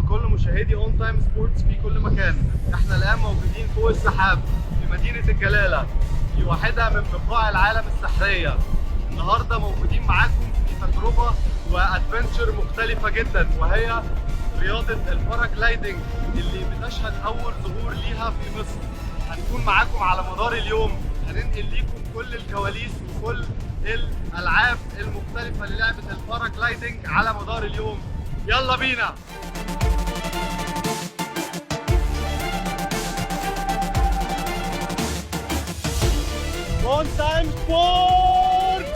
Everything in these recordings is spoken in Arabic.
بكل مشاهدي اون تايم سبورتس في كل مكان. احنا الان موجودين فوق السحاب في مدينة الجلالة في واحدة من بقاع العالم السحرية. النهاردة موجودين معاكم في تجربة وادفنتشر مختلفة جدا، وهي رياضة الباراجلايدنج اللي بتشهد اول ظهور ليها في مصر. هنكون معاكم على مدار اليوم، هننقل ليكم كل الكواليس وكل الالعاب المختلفة للعبة الباراجلايدنج على مدار اليوم. يلا بينا. اون تايم سبورت.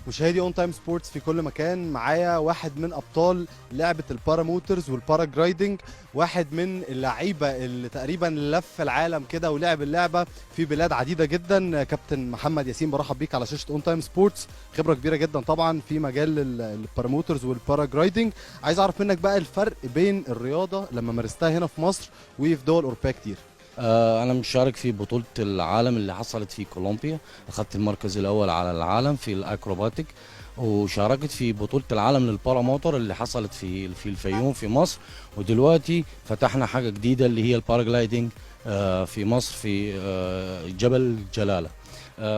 مشاهدي اون تايم سبورتس في كل مكان، معايا واحد من ابطال لعبه الباراموترز والباراجلايدنج، واحد من اللعيبه اللي تقريبا لف العالم كده ولعب اللعبه في بلاد عديده جدا. كابتن محمد ياسين، برحب بيك على شاشه اون تايم سبورتس. خبره كبيره جدا طبعا في مجال الباراموترز والباراجلايدنج. عايز اعرف منك بقى الفرق بين الرياضه لما مارستها هنا في مصر وفي دول اوروبيه كتير. أنا مشارك في بطولة العالم اللي حصلت في كولومبيا، أخذت المركز الأول على العالم في الأكروباتيك، وشاركت في بطولة العالم للباراموتر اللي حصلت في الفيوم في مصر، ودلوقتي فتحنا حاجة جديدة اللي هي الباراجلايدنج في مصر في جبل جلالة.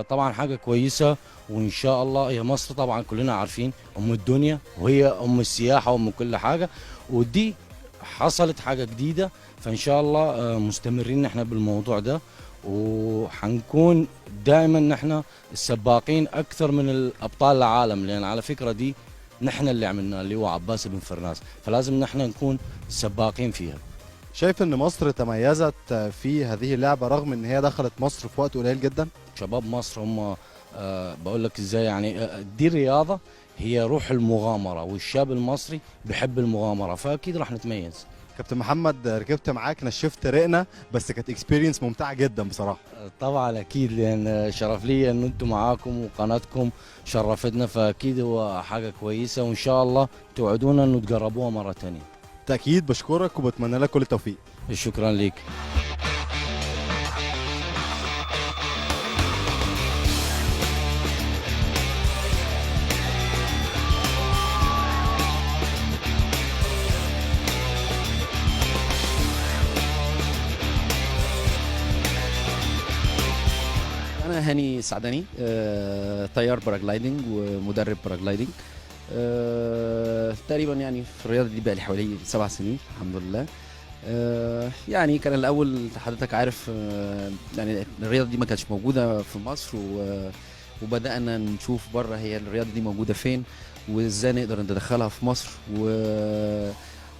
طبعا حاجة كويسة، وإن شاء الله هي مصر طبعا كلنا عارفين أم الدنيا، وهي أم السياحة وأم كل حاجة، ودي حصلت حاجة جديدة، فإن شاء الله مستمرين نحن بالموضوع ده، وحنكون دائما نحن السباقين أكثر من الأبطال العالم، لأن على فكرة دي نحن اللي عملناها اللي هو عباس بن فرناس، فلازم نحن نكون سباقين فيها. شايف ان مصر تميزت في هذه اللعبه رغم ان هي دخلت مصر في وقت قليل جدا؟ شباب مصر هم بقول لك ازاي، يعني دي رياضة هي روح المغامرة، والشاب المصري بيحب المغامرة، فأكيد راح نتميز. كابتن محمد، ركبت معاك نشفت رقنا، بس كانت اكسبيرينس ممتعه جدا بصراحه. طبعا اكيد، لان شرف لي ان انتم معاكم وقناتكم شرفتنا، فاكيد هو حاجه كويسه، وان شاء الله توعدونا انه تجربوها مره ثانيه. تاكيد، بشكرك وبتمنى لك كل التوفيق. شكرا لك. أنا هاني سعداني، طيار باراجلايدنج ومدرب باراجلايدنج. تقريبا يعني في الرياضة دي بقى لي حوالي 7 سنين الحمد لله. يعني كان الأول حضرتك عارف، يعني الرياضة دي ما كانتش موجودة في مصر، وبدأنا نشوف بره هي الرياضة دي موجودة فين وإزاي نقدر ندخلها في مصر،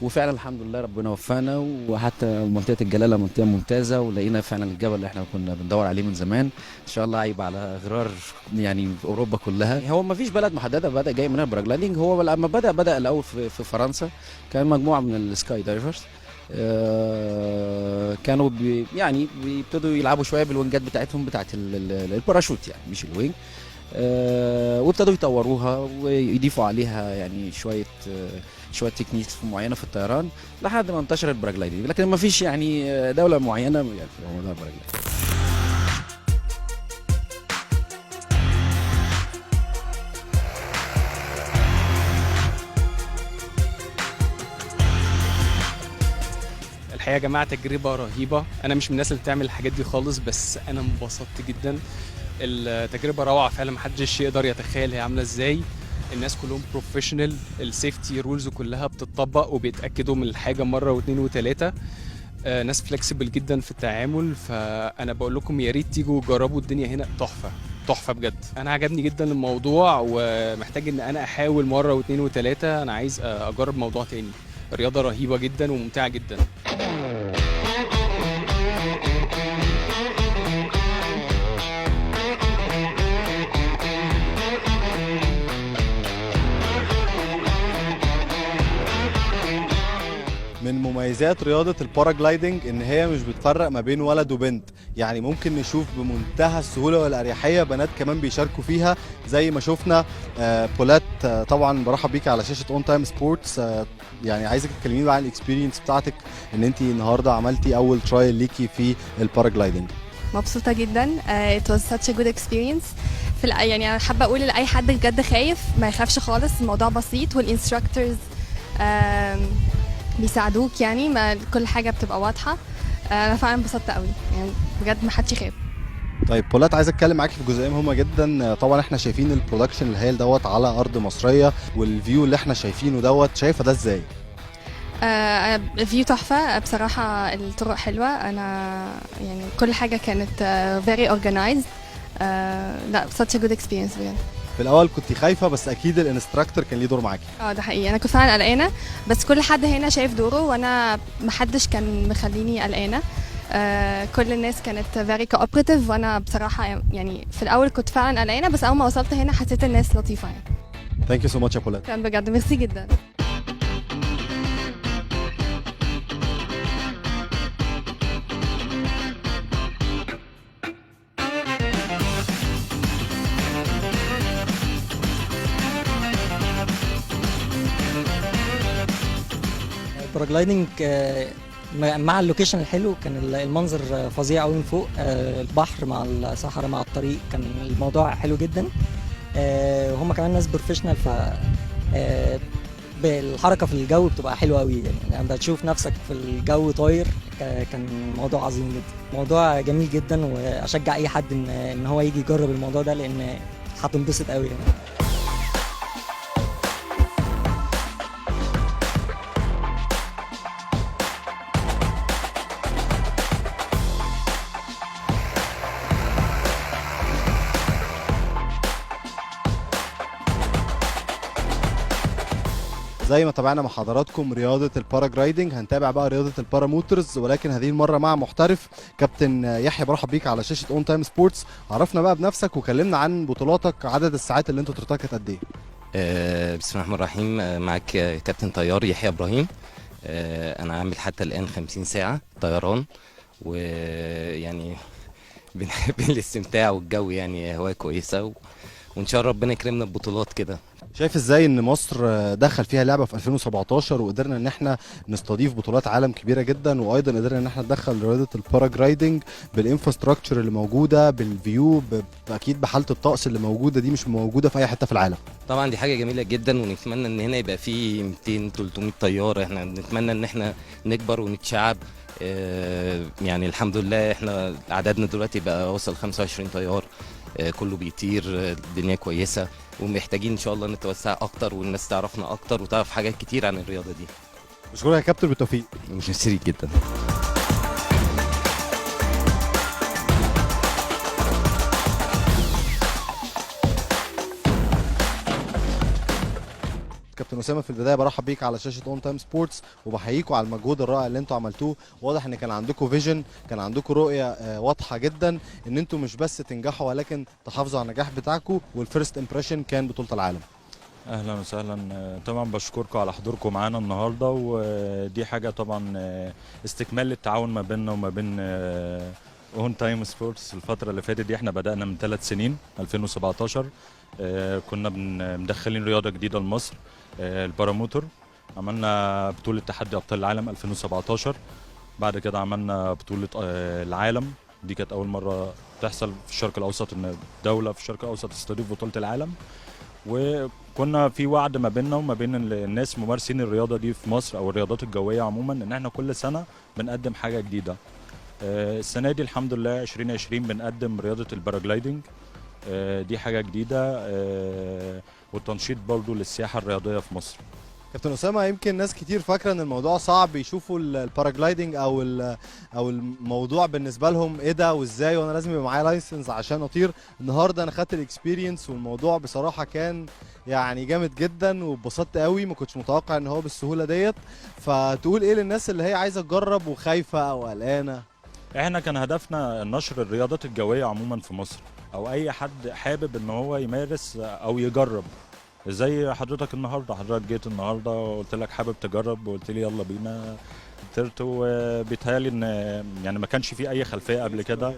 وفعلا الحمد لله ربنا وفقنا، وحتى منطقه الجلاله منطقه ممتازه، ولقينا فعلا الجبل اللي احنا كنا بندور عليه من زمان. ان شاء الله هيبقى على غرار يعني في اوروبا كلها. هو ما فيش بلد محدده بدا جاي منها الباراجلايدنج، هو لما بدا الاول في فرنسا، كان مجموعه من السكاي دايفرز كانوا يعني بيبتدوا يلعبوا شويه بالوينجات بتاعتهم بتاعت الباراشوت، يعني مش الوينج، وابتدوا يطوروها ويضيفوا عليها يعني شويه تكنيكس معينه في الطيران لحد ما انتشر الباراجلايدنج، لكن ما فيش يعني دوله معينه يعني في موضوع الباراجلايدنج. الحقيقه يا جماعه تجربه رهيبه، انا مش من الناس اللي بتعمل الحاجات دي خالص، بس انا انبسطت جدا. التجربه روعه فعلا، محدش يقدر يتخيل هي عامله ازاي. الناس كلهم بروفيشنال، السيفتي رولز كلها بتطبق وبيتاكدوا من الحاجه مره واثنين وثلاثه. ناس فلكسبل جدا في التعامل، فانا بقول لكم يا ريت تيجوا تجربوا، الدنيا هنا تحفه تحفه بجد. انا عجبني جدا الموضوع، ومحتاج ان انا احاول مره واثنين وثلاثه. انا عايز اجرب موضوع تاني. رياضه رهيبه جدا وممتعه جدا. من مميزات رياضة الباراجلايدنج ان هي مش بتفرق ما بين ولد وبنت، يعني ممكن نشوف بمنتهى السهوله والاريحيه بنات كمان بيشاركوا فيها زي ما شفنا. بولات، طبعا برحب بيكي على شاشه اون تايم سبورتس. يعني عايزك تكلميني بقى عن الاكسبيرينس بتاعتك ان انت النهارده عملتي اول ترايل ليكي في الباراجلايدنج. مبسوطة جدا. it was such a good experience. يعني أنا حابة أقول لأي حد بجد خايف ما يخافش خالص، الموضوع بسيط والانستراكتورز بيساعدوك، يعني ما كل حاجة بتبقى واضحة. أنا فعلا انبسطت قوي، يعني بجد ما حدش يخاف. طيب بولات، عايز اتكلم معاكي في جزئيه مهمه جدا. طبعا احنا شايفين البرودكشن الهائل دوت على ارض مصريه، والفيو اللي احنا شايفينه دوت، شايفه ده ازاي؟ فيو تحفة بصراحة، الطرق حلوة. أنا يعني كل حاجة كانت very organized. لا such a good experience بجد. في الاول كنت خايفه، بس اكيد الانستراكتور كان ليه دور معاكي. ده حقيقي، انا كنت فعلا قلقانه، بس كل حد هنا شايف دوره وانا محدش كان مخليني قلقانه. كل الناس كانت very cooperative، وانا بصراحه يعني في الاول كنت فعلا قلقانه، بس اول ما وصلت هنا حسيت الناس لطيفه يعني. ثانك يو سو ماتش يا بولات. كان بجد ميرسي جدا. الباراجلايدنج مع اللوكيشن الحلو كان المنظر فظيع قوي من فوق. البحر مع الصحراء مع الطريق، كان الموضوع حلو جدا. وهم كمان ناس بروفيشنال، ف الحركه في الجو بتبقى حلوه قوي، يعني لما بتشوف نفسك في الجو طاير كان موضوع عظيم جدا، موضوع جميل جدا. واشجع اي حد ان هو يجي يجرب الموضوع ده، لان هتنبسط قوي يعني. زي ما تابعنا مع حضراتكم رياضه الباراجلايدنج، هنتابع بقى رياضه الباراموترز، ولكن هذه المره مع محترف. كابتن يحيى، برحب بيك على شاشه اون تايم سبورتس. عرفنا بقى بنفسك وكلمنا عن بطولاتك، عدد الساعات اللي انت طرتها كانت قد ايه؟ بسم الله الرحمن الرحيم. معك كابتن طيار يحيى ابراهيم. انا عامل حتى الان 50 ساعه طيران، ويعني بنحب الاستمتاع والجو، يعني هوايه كويسه، وان شاء الله ربنا يكرمنا ببطولات كده. شايف ازاي ان مصر دخل فيها لعبه في 2017 وقدرنا ان احنا نستضيف بطولات عالم كبيره جدا، وايضا قدرنا ان احنا ندخل رياضه الباراجلايدنج بالانفراستراكشر اللي موجوده، بالفيو، اكيد بحاله الطقس اللي موجوده دي مش موجوده في اي حته في العالم. طبعا دي حاجه جميله جدا، ونتمنى ان هنا يبقى في 200 300 طيار. احنا نتمنى ان احنا نكبر ونتشعب. يعني الحمد لله احنا عددنا دلوقتي بقى وصل 25 طيار. كله بيطير، الدنيا كويسه، ومحتاجين ان شاء الله نتوسع اكتر، والناس تعرفنا اكتر وتعرف حاجات كتير عن الرياضه دي. بشكرك يا كابتن، بالتوفيق. ميرسي جدا. كابتن اسامه، في البدايه برحب بيك على شاشه اون تايم سبورتس، وبحييكم على المجهود الرائع اللي انتم عملتوه. واضح ان كان عندكم فيجن، كان عندكم رؤيه واضحه جدا ان انتم مش بس تنجحوا ولكن تحافظوا على النجاح بتاعكم، والفيرست امبريشن كان بطوله العالم. اهلا وسهلا. طبعا بشكركم على حضوركم معانا النهارده، ودي حاجه طبعا استكمال للتعاون ما بيننا وما بين اون تايم سبورتس. الفتره اللي فاتت دي احنا بدانا من 3 سنين 2017. كنا مدخلين رياضه جديده لمصر، الباراموتر. عملنا بطوله تحدي ابطال العالم 2017. بعد كده عملنا بطوله العالم، دي كانت اول مره تحصل في الشرق الاوسط، ان دوله في الشرق الاوسط تستضيف بطوله العالم. وكنا في وعد ما بيننا وما بين الناس ممارسين الرياضه دي في مصر او الرياضات الجويه عموما، ان احنا كل سنه بنقدم حاجه جديده. السنه دي الحمد لله 2020 بنقدم رياضه الباراجلايدنج. دي حاجه جديده، والتنشيط برضو للسياحه الرياضيه في مصر. كابتن اسامه، يمكن ناس كتير فاكره ان الموضوع صعب، يشوفوا الباراجلايدنج او الموضوع بالنسبه لهم ايه ده وازاي، وانا لازم يبقى معايا لايسنس عشان اطير. النهارده انا خدت الاكسبيرينس، والموضوع بصراحه كان يعني جامد جدا، واتبسطت قوي، ما كنتش متوقع ان هو بالسهوله ديت. فتقول ايه للناس اللي هي عايزه تجرب وخايفه او قلقانه؟ احنا كان هدفنا نشر الرياضات الجويه عموما في مصر، او اي حد حابب ان هو يمارس او يجرب. زي حضرتك النهارده، حضرتك جيت النهارده وقلت لك حابب تجرب وقلت لي يلا بينا، قلت وبيتهيألي ان يعني ما كانش في اي خلفيه قبل كده.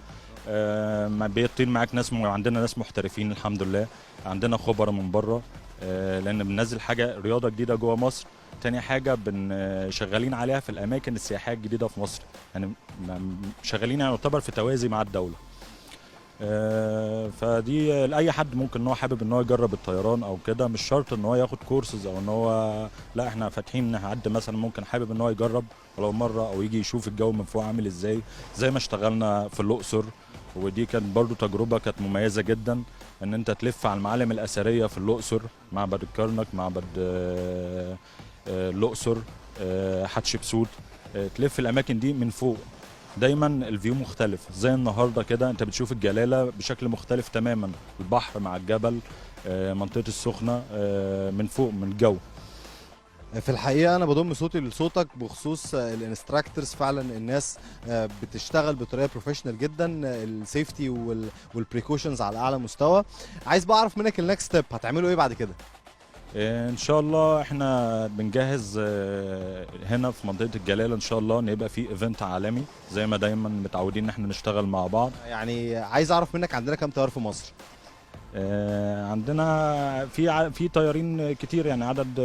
ما بيطين معاك ناس عندنا ناس محترفين الحمد لله، عندنا خبراء من بره، لان بننزل حاجه رياضه جديده جوه مصر. تاني حاجه شغالين عليها في الاماكن السياحيه الجديده في مصر، يعني شغالين يعني يعتبر في توازي مع الدوله. فدي لاي حد ممكن ان هو حابب ان هو يجرب الطيران او كده، مش شرط ان هو ياخد كورسز او ان هو، لا احنا فاتحين حد مثلا ممكن حابب ان هو يجرب ولو مره او يجي يشوف الجو من فوق عامل ازاي، زي ما اشتغلنا في الاقصر. ودي كانت برضو تجربه كانت مميزه جدا، ان انت تلف على المعالم الاثريه في الاقصر، معبد الكرنك، معبد الاقصر، حتشبسوت، تلف الاماكن دي من فوق. دايما الفيو مختلف، زي النهارده كده انت بتشوف الجلاله بشكل مختلف تماما، البحر مع الجبل، منطقه السخنه من فوق من الجو. في الحقيقه انا بضم صوتي لصوتك بخصوص الانستراكتورز. فعلا الناس بتشتغل بطريقه بروفيشنال جدا، السيفتي والبريكوشنز على اعلى مستوى. عايز بقى اعرف منك النكست ستيب، هتعملوا ايه بعد كده؟ ان شاء الله احنا بنجهز هنا في منطقه الجلاله ان شاء الله ان يبقى في ايفنت عالمي زي ما دايما متعودين ان احنا نشتغل مع بعض. يعني عايز اعرف منك عندنا كام طيار في مصر؟ عندنا في طيارين كتير، يعني عدد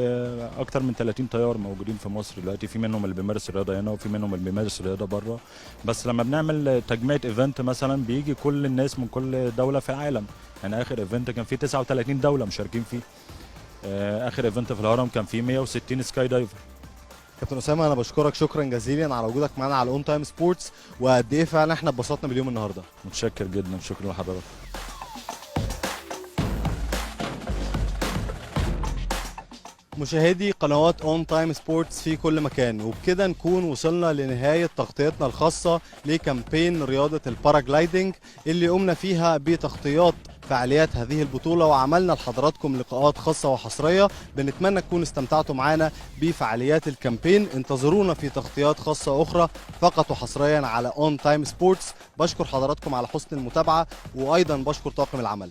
اكتر من 30 طيار موجودين في مصر دلوقتي، في منهم اللي بيمارس الرياضه هنا وفي منهم اللي بيمارس الرياضه بره. بس لما بنعمل تجميع ايفنت مثلا بيجي كل الناس من كل دوله في العالم، يعني اخر ايفنت كان فيه 39 دوله مشاركين فيه. اخر ايفنت في الهرم كان فيه 160 سكاي دايفر. كابتن اسامه انا بشكرك شكرا جزيلا على وجودك معانا على اون تايم سبورتس، وقد ايه فعلا احنا اتبسطنا باليوم النهارده. متشكر جدا، شكرا لحضرتك. مشاهدي قنوات اون تايم سبورتس في كل مكان، وبكده نكون وصلنا لنهايه تغطيتنا الخاصه لكامبين رياضه الباراجلايدنج اللي قمنا فيها بتغطيات فعاليات هذه البطوله، وعملنا لحضراتكم لقاءات خاصه وحصريه. بنتمنى تكونوا استمتعتوا معنا بفعاليات الكامبين. انتظرونا في تغطيات خاصه اخرى فقط وحصريا على اون تايم سبورتس. بشكر حضراتكم على حسن المتابعه، وايضا بشكر طاقم العمل.